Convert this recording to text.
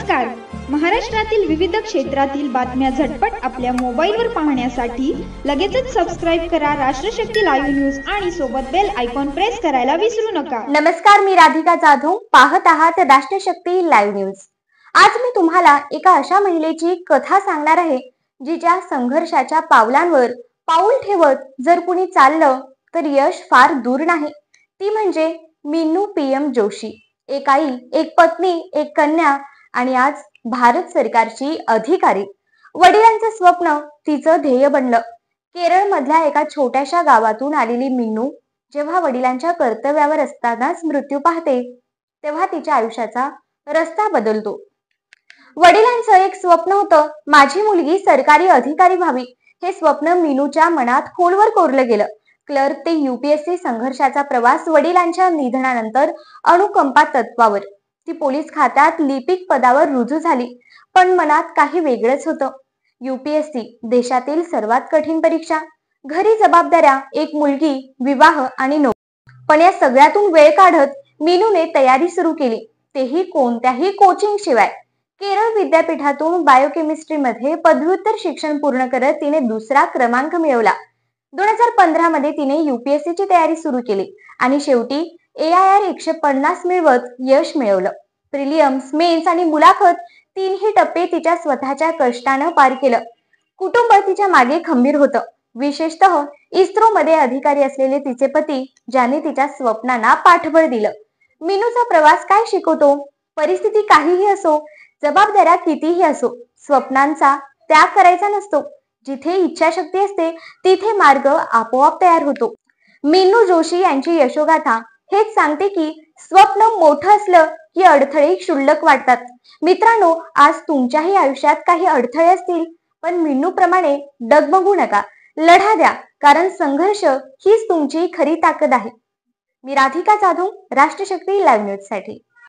नमस्कार. महाराष्ट्रातील विविध क्षेत्रातील बातम्या झटपट आपल्या मोबाईलवर पाहण्यासाठी लगेचच सबस्क्राइब करा राष्ट्रशक्ती लाईव्ह न्यूज आणि सोबत बेल आयकॉन प्रेस करायला विसरू नका. नमस्कार, मी राधिका जाधव. पाहत आहात राष्ट्रशक्ती लाईव्ह न्यूज. आज मी तुम्हाला एका अशा महिलेची कथा सांगणार आहे जिच्या संघर्षाच्या पावलांवर पाऊल ठेवत जर कुणी चाललं तर यश फार दूर नाही. ती म्हणजे मीनू PM जोशी. एक आई, एक पत्नी, एक कन्या आणि आज भारत सरकारची अधिकारी. वडिलांचं स्वप्न तिचं ध्येय बनलं. केरळ मधल्या एका छोट्याशा गावातून आलेली मीनू जेव्हा वडिलांच्या कर्तव्यावर असतानाच मृत्यू पाहते तेव्हा तिच्या आयुष्याचा रस्ता बदलतो. वडिलांचं एक स्वप्न होतं, माझी मुलगी सरकारी अधिकारी व्हावी. हे स्वप्न मीनूच्या मनात खोलवर कोरलं गेलं. क्लर्क ते UPSC संघर्षाचा प्रवास वडिलांच्या निधनानंतर अनुकंपा तत्वावर. ती पोलीस खात्यात लिपिक पदावर रुजू झाली, पण मनात काही वेगळंच होतं. UPSC देशातील सर्वात कठीण परीक्षा, घरी जबाबदाऱ्या, एक मुलगी, विवाह आणि नोकरी. पण या सगळ्यातून वेळ काढत मीनूने तयारी सुरू केली, तेही कोणत्याही कोचिंग शिवाय. केरळ विद्यापीठातून बायोकेमिस्ट्री मध्ये पदव्युत्तर शिक्षण पूर्ण करत तिने दुसरा क्रमांक मिळवला. 2015 मध्ये तिने UPSC ची तयारी सुरू केली आणि शेवटी AIR 150 मिळवत यश मिळवलं. प्रिलियम्स, मेन्स आणि मुलाखत तीनही टप्पे तिच्या स्वतःच्या कष्टानं पार केलं. कुटुंब तिच्या मागे खंबीर होतं. विशेषतः इस्रो मध्ये अधिकारी असलेले तिचे पती, ज्याने तिच्या स्वप्नांना पाठबळ दिलं. मीनूचा प्रवास काय शिकवतो? परिस्थिती काहीही असो, जबाबदाऱ्या कितीही असो, स्वप्नांचा त्याग करायचा नसतो. जिथे इच्छाशक्ती असते तिथे मार्ग आपोआप तयार होतो. मीनू जोशी यांची यशोगाथा हेच सांगते की स्वप्न मोठं असलं की अडथळे क्षुल्लक वाटतात. मित्रांनो, आज तुमच्याही आयुष्यात काही अडथळे असतील, पण मीनू प्रमाणे डगमगू नका. लढा द्या, कारण संघर्ष हीच तुमची खरी ताकद आहे. मी राधिका जाधव, राष्ट्रशक्ती लाईव्ह न्यूज साठी.